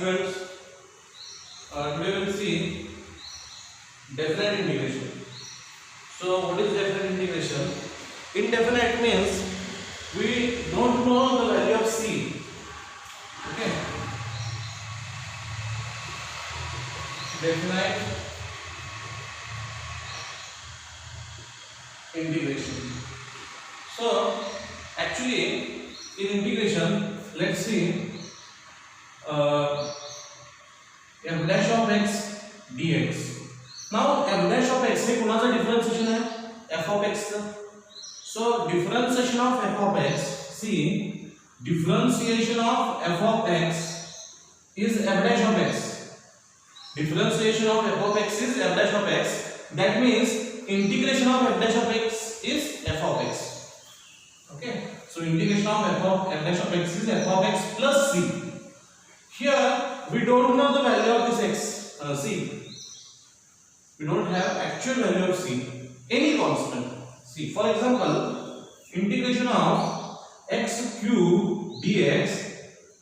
students, today we will see definite integration. So what is definite integration? Indefinite means we don't know the value of c. Okay, definite integration. So actually in integration, let's see f dash of x dx. Now f dash of x हे कुणाचा differentiation है? f of x चा. So differentiation of f of x, see differentiation of f of x is f dash of x. Differentiation of f of x is f dash of x. That means integration of f dash of x is f of x. Okay, so integration of f dash of x is f of x plus c. Here we don't know the value of this x, c. We don't have actual value of c, any constant c. For example, integration of x cube dx,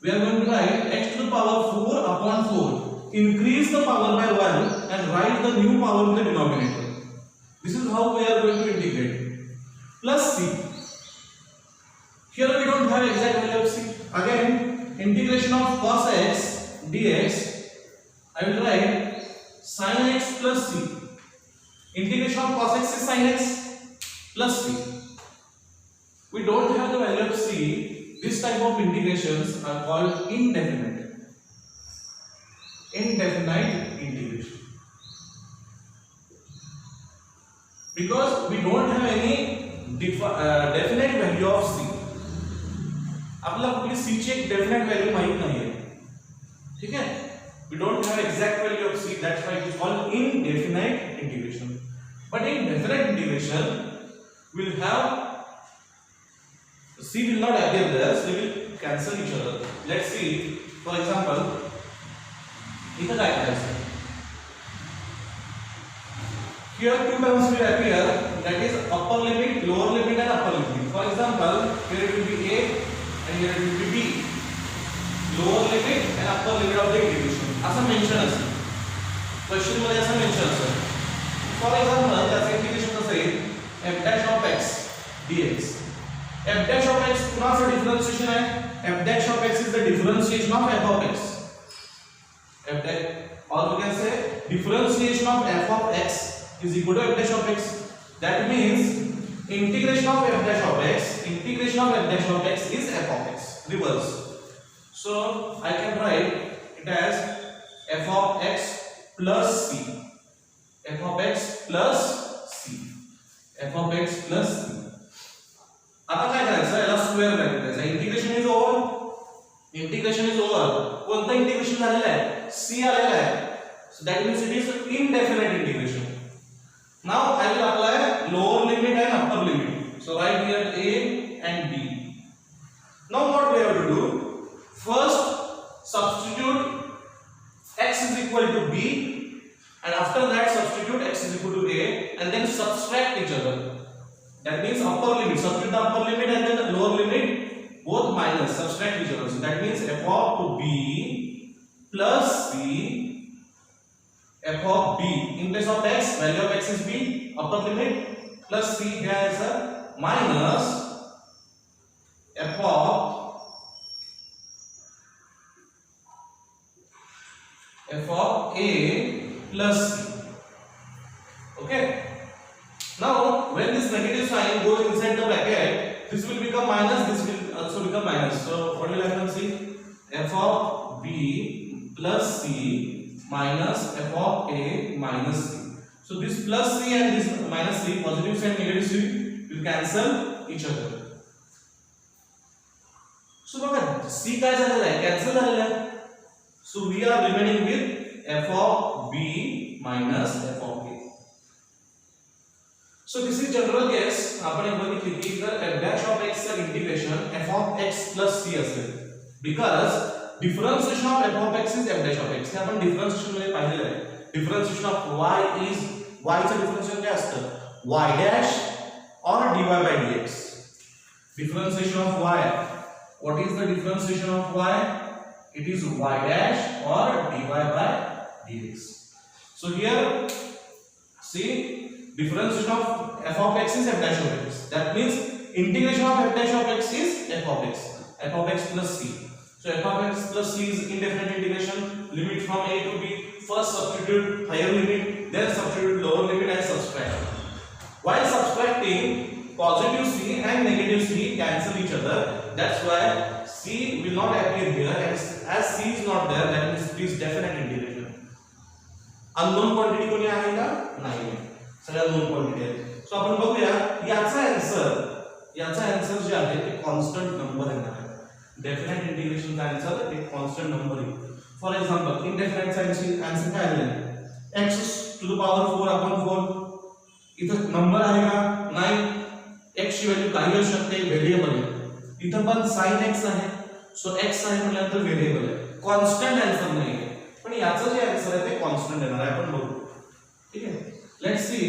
we are going to write x to the power 4 upon 4. Increase the power by 1 and write the new power in the denominator. This is how we are going to integrate. Plus c. Here we don't have exact value of c. Again, integration of cos x dx, I will write sin x plus c. Integration of cos x is sin x plus c. We don't have the value of c. This type of integrations are called indefinite. Indefinite integration. Because we don't have any definite value of c. आपल्याला कुठली c ची एक definite value माहित नाहीये. ठीक आहे, we don't have exact value of c, that's why it is called indefinite integration. But in definite integration we will have c will not appear there, so we will cancel each other. Let's see, for example, इथं काय करायचं? Here two terms will appear, that is upper limit, lower limit and upper limit. For example, here it will be a and here it will be b. Lower limit and upper limit of the integration. असं mention असेल. Question मध्ये असं mention असेल. For example त्याचं integration कसं आहे? f dash of x dx. f dash of x कुणाचं differentiation आहे? f dash of x is the differentiation of f of x. f dash, or we can say differentiation of f of x is equal to f dash of x. That means integration of f dash of x, integration of f dash of x is f of x. Reverse. So I can write it as f of x plus c. f of x plus c. f of x plus c. आता काय करायचं? याला square bracket द्यायचा. Integration is over. Integration is over. कोणतं integration झालेलं आहे? c आलेलं आहे. So that means it is indefinite integration. Now I will apply lower limit and upper limit. So write here a and b. Now what we have to do? First substitute x is equal to b, and after that substitute x is equal to a, and then subtract each other. That means upper limit, substitute the upper limit and then the lower limit, both minus, subtract each other. So that means f of b plus c, f of b in place of x, value of x is b, upper limit, plus c here is a minus f of a plus c. Okay, now when this negative sign goes inside the bracket, this will become minus, this will also become minus. So what will happen? See, f of b plus c minus f of a minus c. So this plus c and this minus c, positive and negative c, will cancel each other. So बघा c काय झालेलं आहे? Cancel झालेलं आहे. So we are remaining with f of b minus f of a. So this is general case. आपण एक बघितली की जर f dash of x चं integration f of x plus c असेल, because differentiation of f of x is f dash of x. हे आपण differentiation मध्ये पाहिलेलं आहे. Differentiation of y is, y चं डिफरन्शिएशन काय असतं? y dash or dy by dx. Differentiation of y. What is the differentiation of y? it is y dash or dy by dx. So here see, differentiation of f of x is f dash of x. That means integration of f dash of x is f of x plus c. So f of x plus c is indefinite integration, limit from a to b. First substitute higher limit, then substitute lower limit and subtract. While subtracting, positive c and negative c cancel each other. That's why c will not appear here, and as c is not there, that means it is definite integration. Unknown quantity कोणी आहे का? नाही आहे. सगळ्या known quantity आहेत. सो आपण बघूया याचा आन्सर जे आहे ते कॉन्स्टंट नंबर येणार आहे. डेफिनेट इंटिग्रेशन चा आन्सर एक कॉन्स्टंट नंबर येईल. फॉर एग्जांपल इनडेफिनेट चा आन्सर काय आहे? x to the power 4 upon 4. इथं नंबर आहे का? नाही. x ची व्हॅल्यू काही असू शकते, व्हेरिएबल आहे. इथं पण sin x आहे. सो x आहे म्हटल्यानंतर व्हेरिएबल आहे. कॉन्स्टंट आन्सर नाही आहे. पण याचं जे आन्सर आहे ते कॉन्स्टंट येणार आहे. आपण बघू. ठीक आहे. Let's see.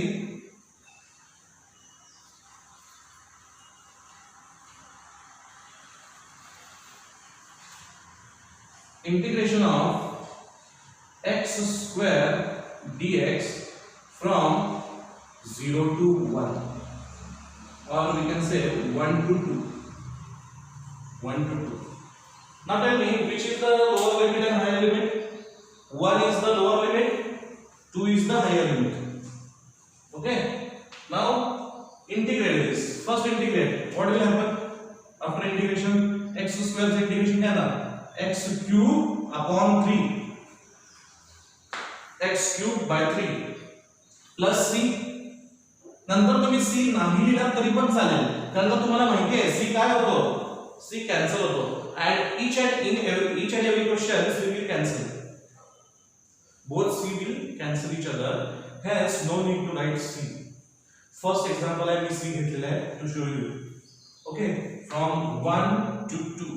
Integration of x square dx from 0 to 1, or we can say 1 to 2. 1 to 2. Now tell me, which is the lower limit and higher limit? 1 is the lower limit, 2 is the higher limit. Okay. Now integrate this. First integrate. What will happen after integration? X square से integration क्या था? x cube upon 3, x cube by 3 plus c. नंतर तुम्ही c नाही लिहिला तरी पण चालेल, कारण का तुम्हाला माहिती आहे c काय होतो? c कॅन्सल होतो. and each and every question c will cancel. Both c will cancel each other, hence no need to write c. First example I will c घेतलेला आहे to show you. Okay, from 1 to 2.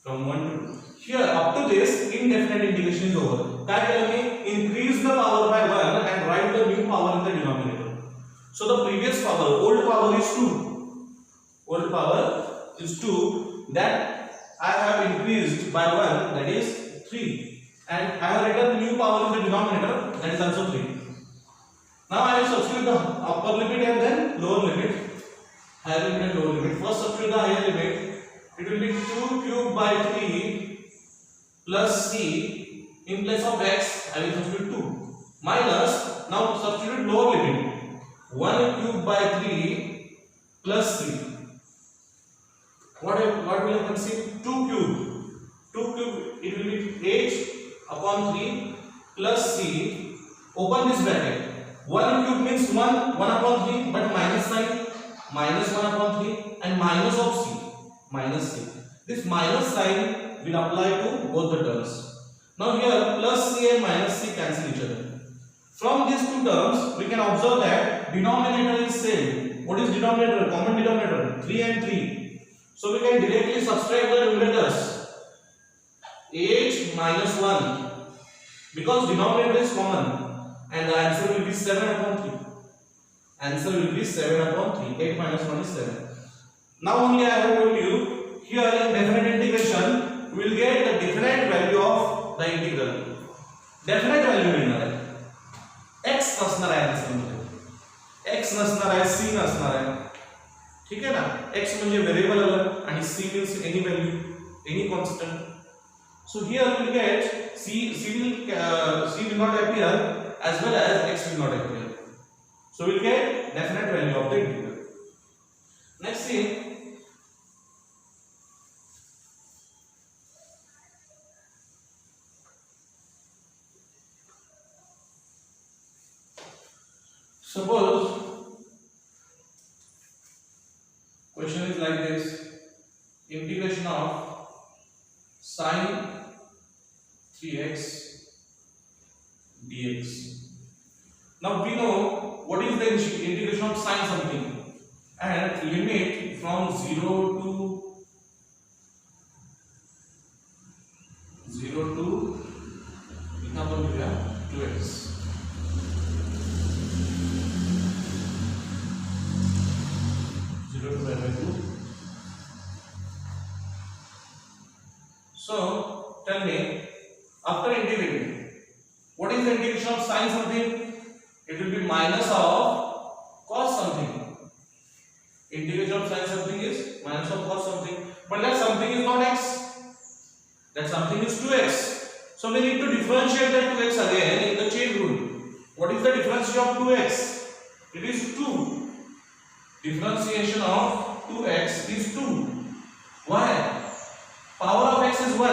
From 1 to 2. Here up to this indefinite integration is over. काय केलं मी? Increase the power by 1 and write the new power in the denominator. So the previous power, old power is 2. Old power is 2. That I have increased by 1, that is 3. And I have written new power in the denominator, that is also 3. Now I will substitute the upper limit and then lower limit. Higher limit and lower limit. First substitute the higher limit. It will be 2 cube by 3 plus c. In place of x, I will substitute 2 minus. Now substitute lower limit. 1 cube by 3 plus c. What will happen? See, 2 cube. 2 cube. It will be 8 upon 3 plus c. Open this bracket. 1 cube means 1 upon 3, but minus sign. Minus 1 upon 3 and minus of c. Minus c. This minus sign will apply to both the terms. Now here plus c and minus c cancel each other. From these two terms we can observe that denominator is same. What is denominator? Common denominator 3 and 3. So we can directly subtract the numerators. 8 minus 1, because denominator is common, and the answer will be 7 upon 3. Answer will be 7 upon 3. 8 minus 1 is 7. Now only I have told you, here in definite integration we will get the definite value of the integral. Definite value मिळणार आहे. x नसणार आहे answer मध्ये. x नसणार आहे, c नसणार आहे. ठीक आहे ना? x म्हणजे व्हेरिएबल आलं आणि c means any value, any constant. So here we will get c will not appear as well as x will not appear. So we will get definite value of the integral. Next see. Suppose question is like this: integration of sin 3x dx. Now we know what is the integration of sin something, and limit from 0 to 2x. So tell me, after integrating, what is the integration of sin something? It will be minus of cos something. Integration of sin something is minus of cos something. But that something is not x. That something is 2x. So we need to differentiate that 2x again in the chain rule. What is the differentiation of 2x? It is 2. Differentiation of 2x is 2. Why? Power of x is 1.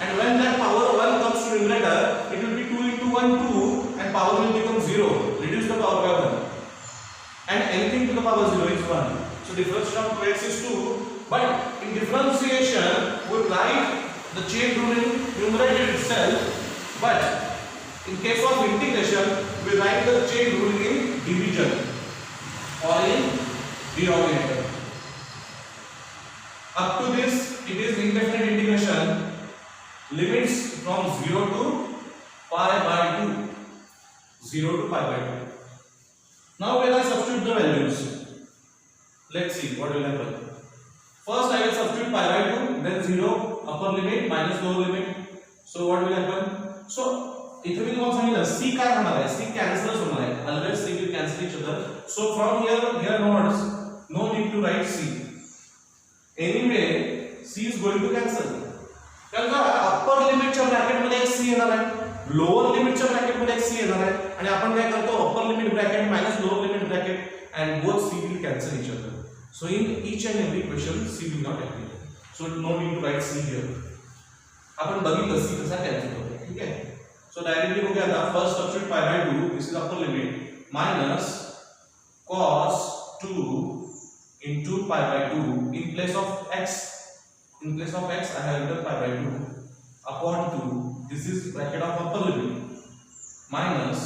And when that power 1 comes to numerator, it will be 2 into 1, 2. And power will become 0. Reduce the power by 1. And anything to the power 0 is 1. So differentiation of 2x is 2. But in differentiation, we write the chain rule in numerator itself. But in case of integration, we write the chain rule in division or in denominator. Up to this, it is indefinite integration. Limits from 0 to pi by 2. 0 to pi by 2. Now when I substitute the values, let's see what will happen. First I will substitute pi by 2, then 0, upper limit minus lower limit. So what will happen? So इथे मी तुम्हाला सांगितलं c काय होणार आहे, c कॅन्सलच होणार आहे. Always c will cancel each other. So from here nodes, no need to write c. Anyway, c is going to cancel. कारण का अप्पर लिमिटच्या ब्रॅकेट मध्ये एक c येणार आहे, लोअर लिमिटच्या ब्रॅकेट मध्ये एक c येणार आहे आणि आपण काय करतो upper limit bracket minus lower limit bracket and both c will cancel each other. So in each and every question c will not appear. So no need to write c here. आपण बघितलं c कसा cancel होतो. ठीक आहे. So directly हो गया था. First substitute pi by 2, this is upper limit, minus cos 2 into pi by 2 in place of x. In place of x, I have written pi by 2 upon 2. This is bracket of upper limit minus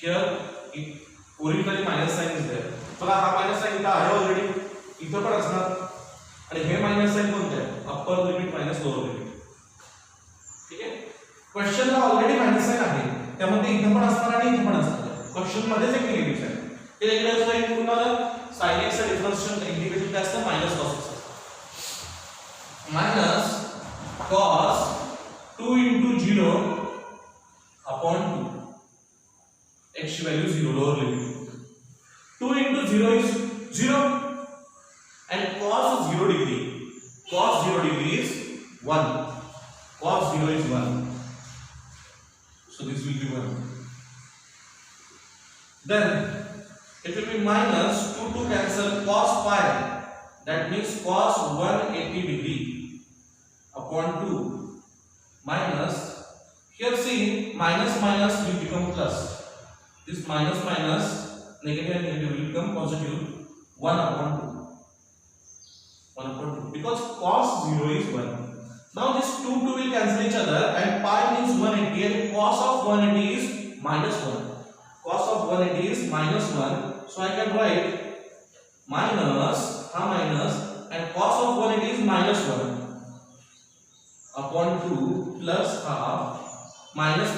here. Originally minus sign is there. So हा minus sign इथं आहे already. इथं पण असणार आणि हे minus sign कोणतं आहे? Upper limit minus lower limit. ठीक आहे. क्वेश्चन ला ऑलरेडी मायनस साइन आहे, त्यामध्ये इथे पण असणार आणि इथे पण असणार. क्वेश्चन मध्येच एक निगेटिव्ह साइन. ते निगेटिव्ह साइन तुम्हाला sin x चा डिफरन्शियल इंटिग्रेशन काय असतं? मायनस cos x असतं. Minus cos 2 into 0 upon 2. x ची value 0 lower limit. 2 into 0 is 0 and cos 0 degree. Cos 0 degree is 1. Cos 0 is 1. So this will be 1. Then it will be minus 2 to cancel cos pi. That means cos 180 degree upon 2 minus, here see minus minus will become plus. This minus minus, negative and negative will become positive. 1 upon 2. 1 upon 2 because cos 0 is 1. Now this 2 will cancel each other and pi means 180 and cos of 180 is minus 1. Cos of 180 is minus 1. So I can write minus and cos of 180 is minus 1 upon 2 plus half. Minus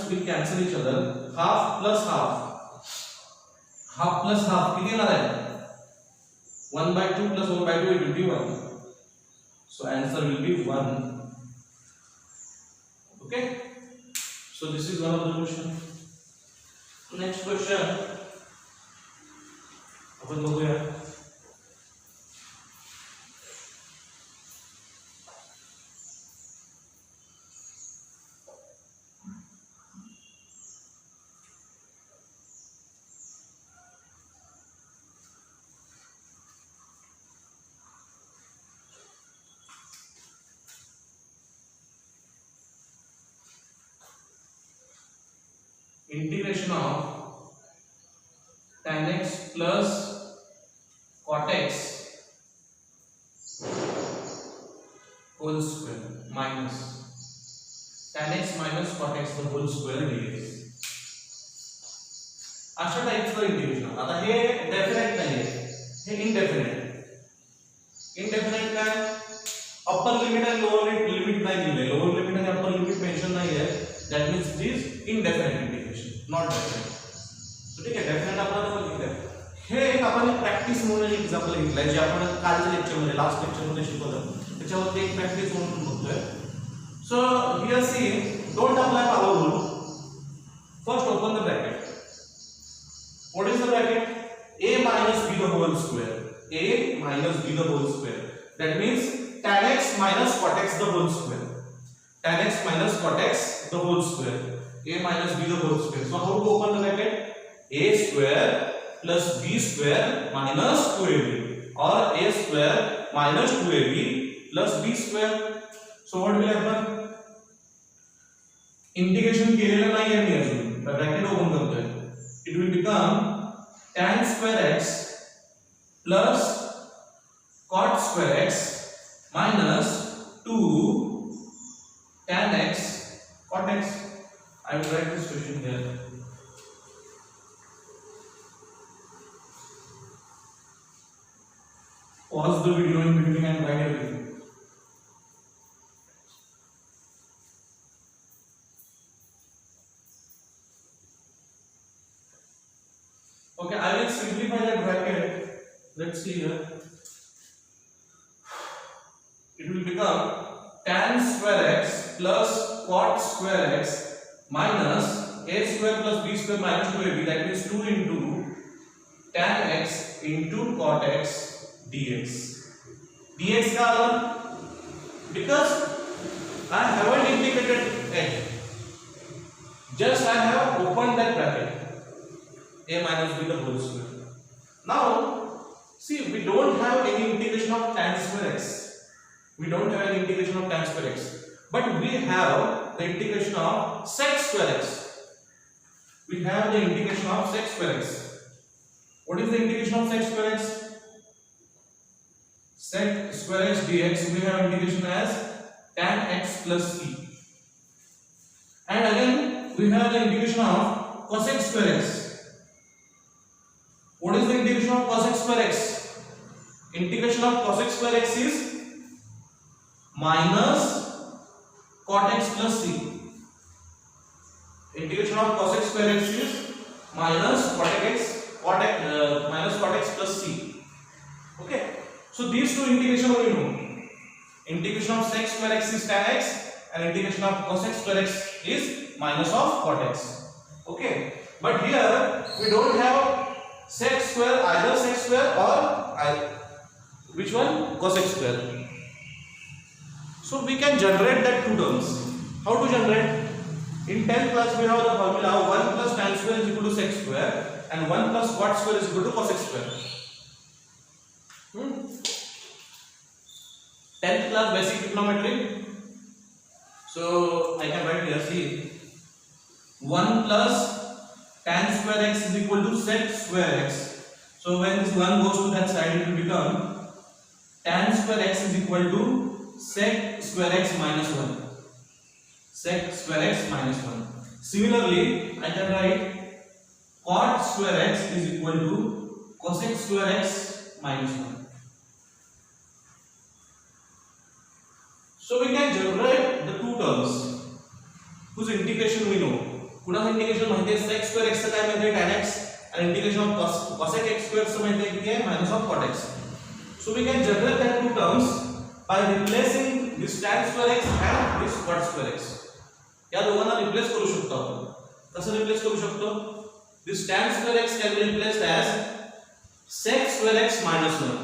will cancel each other. Half plus half. Half plus half किती येणार आहे? 1 by 2 plus 1 by 2 it will be 1. So answer will be 1. Okay. So this is one of the question. Next question. अपन बघूया. Integration of tan x plus cot x whole square minus tan x minus cot x the whole square dx. अशा टाइपचं integration. आता हे definite नाही आहे, हे indefinite. Indefinite काय? Upper limit आणि lower limit नाही दिले. Lower limit आणि अप्पर लिमिट मेन्शन नाही आहे. That means it is indefinite integration, not definite. So ठीक आहे, डेफिनेट आपल्याला बघितलं आहे. हे एक आपण प्रॅक्टिस म्हणून एक एक्झाम्पल घेतलंय जे आपण कालच्या लेक्चर मध्ये लास्ट लेक्चर मध्ये शिकवलं, त्याच्यावर एक प्रॅक्टिस म्हणून बघतोय. सो see, don't apply power rule. First open the bracket. What is the bracket? A minus b the whole square. A minus b the whole square. That means tan x minus cot x the whole square. Tan x minus cot x the whole square. A minus b the whole square. So how to open the bracket? A square plus b square minus 2ab, or a square minus 2ab plus b square. So what will happen? Integration केलेलं नाही आहे मी अजून, bracket open करतोय. It will become tan square x plus cot square x minus 2 tan x cot x. I will write this question here. Pause the video in between and write everything. Okay, I will simplify that bracket. Let's see here. It will become tan square x plus cot square x minus a square plus b square minus 2ab. That means 2 into tan x into cot x dx. dx का because I haven't integrated it. Just I have opened that bracket. A minus b the whole square. Now, see, we don't have any integration of tan square x. We don't have any integration of tan square x. But we have the integration of sec square x. We have the integration of sec square x. What is the integration of sec square x? Sec square x dx, we have integration as tan x plus c. And again, we have the integration of cosec square x. What is the integration of cosec square x? Integration of cosec square x is minus cot x plus c. Integration of cosec square x is minus minus cot x plus c. Okay. So these two integration we know. Integration of sec square x is tan x, and integration of cosec square x is minus of cot x. Okay. But here we don't have sec square, either sec square or which one? Cosec square. So we can generate that two terms. How to generate? In 10th class we have the formula 1 plus tan square is equal to sec square and 1 plus cot square is equal to cosec square. 10th class basic trigonometry. So I can write here, see, 1 plus tan square x is equal to sec square x. So when this 1 goes to that side, it will become tan square x is equal to sec square x minus 1. Sec square x minus 1. Similarly, I can write cot square x is equal to cosec square x minus 1. So we can generate the two terms whose integration we know. पुन्हा integration माहिती आहे sec square x चं काय माहिती आहे tan x, and integration of cosec x square चं माहिती आहे किती आहे minus of cot x. So we can generate that two terms by replacing this tan square x and this cot square x. या दोघांना रिप्लेस करू शकतो आपण. कसं रिप्लेस करू शकतो? This tan square x can be replaced as sec square x minus 1.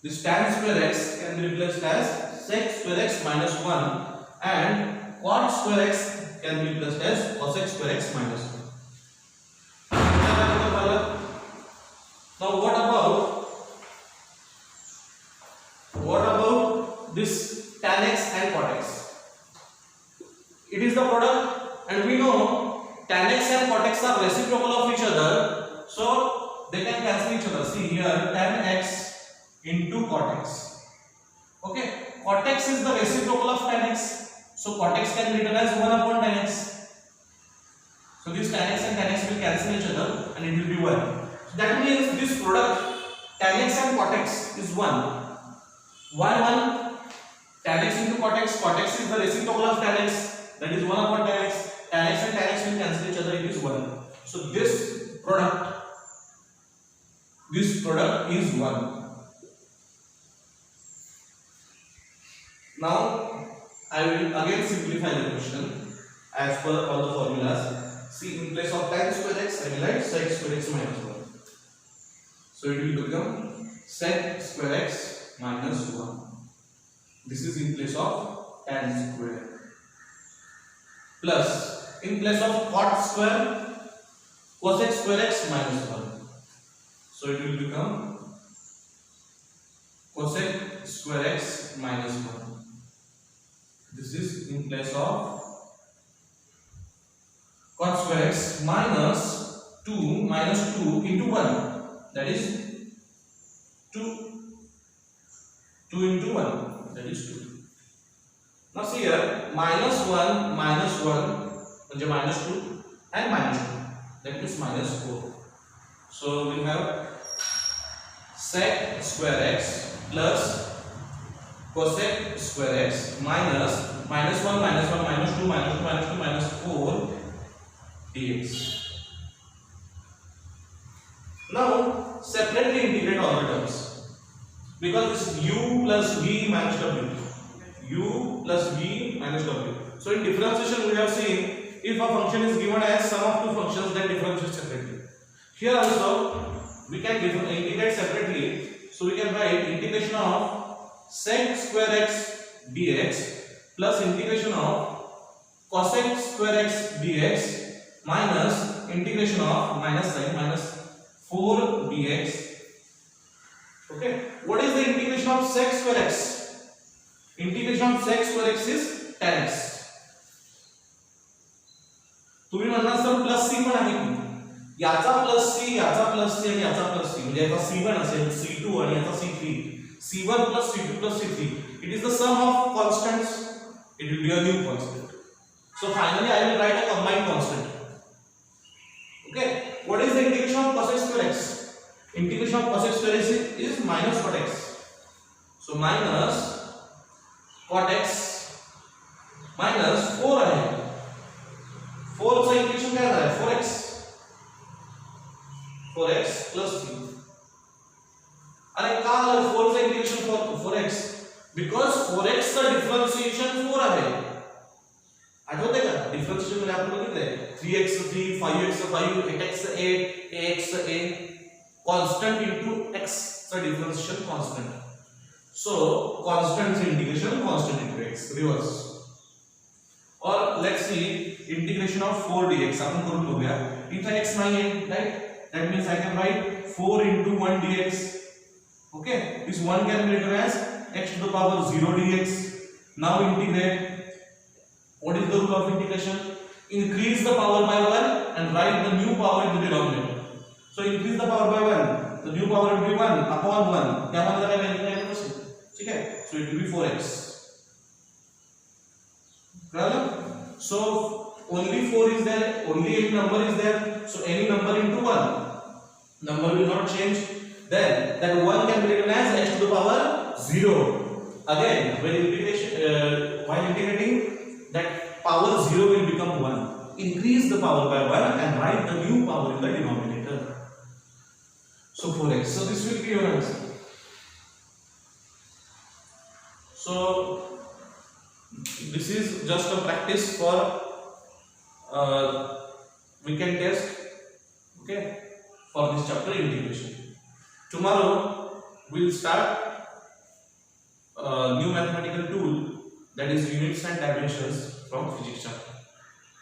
This tan square x can be replaced as sec square x minus 1, and cot square x can be replaced as cosec square x minus 1. Now what about this tan x and cot x? It is the product, and we know tan x and cot x are reciprocal of each other, so they can cancel each other. See here, tan x into cot x. Okay, cot x is the reciprocal of tan x. So cot x can be written as 1 upon tan x. So this tan x and tan x will cancel each other and it will be 1. So that means this product tan x and cot x is 1. Why 1? Tan x into cot x is the reciprocal of tan x, that is 1 upon tan x. Tan x and tan x will cancel each other, it is 1. So this product is 1. Now I will again simplify the question as per all the formulas. See, in place of tan square x, I will write sec square x minus 1. So it will become sec square x minus 1. This is in place of tan square. Plus, in place of cot square, cosec square x minus 1. So it will become cosec square x minus 1. This is in place of cot square x minus 2 into 1. That is 2 into 1. That is 2. Now see here, minus 1 म्हणजे minus 2 and minus 2. That is minus 4. So we have sec square x plus cosec square x minus 1 minus 2 minus 4 dx. Now separately integrate all the terms, because this is u plus v minus w, u plus v minus w. So in differentiation we have seen, if a function is given as sum of two functions, then differentiate separately. Here also we can integrate separately. So we can write integration of sec square x dx plus integration of cosec square x dx minus integration of minus sign minus 4 dx. Okay, what is the integration of sec square x? Integration of sec square x is tan x. तुम्ही म्हणणार sir plus सी पण आहे की, याचा plus सी आणि याचा plus सी, म्हणजे याचा c1 असेल, c2 आणि याचा c3, c1 plus c2 plus c3. It is the sum of constants. It will be a new constant. So finally I will write a combined constant. Okay, what is the integration of cosec square x? Integration of cosec square x is minus cot x. So minus cot x minus 4 आहे, 4 चा integration काय आहे 4x plus c. अरे का 4 चा integration 4x? Because 4x चा differentiation 4 आहे. आठवते का डिफरन्शिएशन मध्ये आपण बघितलंय 3x 3 5x 5 8x 8 ax a constant into x चा differentiation constant. So constant integration constant into x reverse. और let's see integration of 4 dx आपण करून बघूया. इथे x नाही आहे, right? That means I can write 4 into 1 dx. Okay, this 1 can be written as x to the power 0 dx. Now integrate. What is the rule of integration? Increase the power by 1 and write the new power in the denominator. So increase the power by 1, the new power will be 1 upon 1. त्यामध्ये काय value आहे तसं, ठीक आहे? So it will be 4x. कळलं? So only 4 is there, only a number is there, so any number into 1, number will not change. Then that 1 can be written as x to the power 0. Again, while integrating, that power 0 will become 1. Increase the power by 1 and write the new power in the denominator. So 4x. So this will be your answer. So this is just a practice for weekend test, okay, for this chapter integration. Tomorrow we will start a new mathematical tool, that is units and dimensions from physics chapter,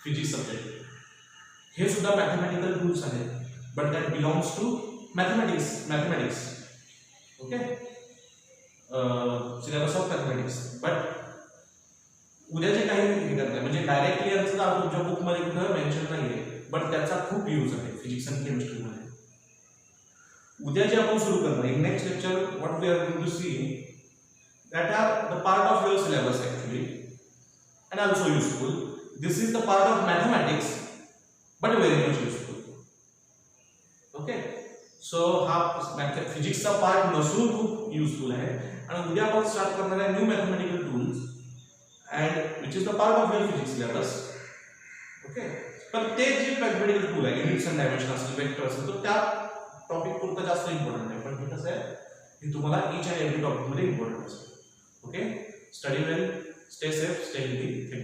physics subject. Here सुद्धा mathematical tools आहेत, but that belongs to mathematics, okay, syllabus of mathematics. But उद्याचे काही हे करत नाही, म्हणजे directly याचं तुमच्या book मध्ये कुठं मेन्शन नाहीये, बट त्याचा खूप यूज आहे फिजिक्स आणि केमिस्ट्री मध्ये. उद्या जे आपण सुरू करणार in next lecture, what we are going to see that are the part of your syllabus actually and also useful. This is the part of mathematics but very much useful. Okay, so हा physics चा part नसून खूप useful आहे. आणि उद्या आपण start करणार आहे new mathematical tools and which is the part of your physics syllabus. Okay, पण ते जे मॅथेमॅटिकल टूल आहे युनिट्स अँड डायमेन्शन असेल, वेक्टर असेल, तर त्या टॉपिक पुरतं जास्त इम्पॉर्टंट आहे. पण हे कसं आहे, हे तुम्हाला ईच अँड एव्हरी टॉपिक मध्ये इम्पॉर्टंट असेल. Okay, study well, Stay safe, stay healthy. Thank you.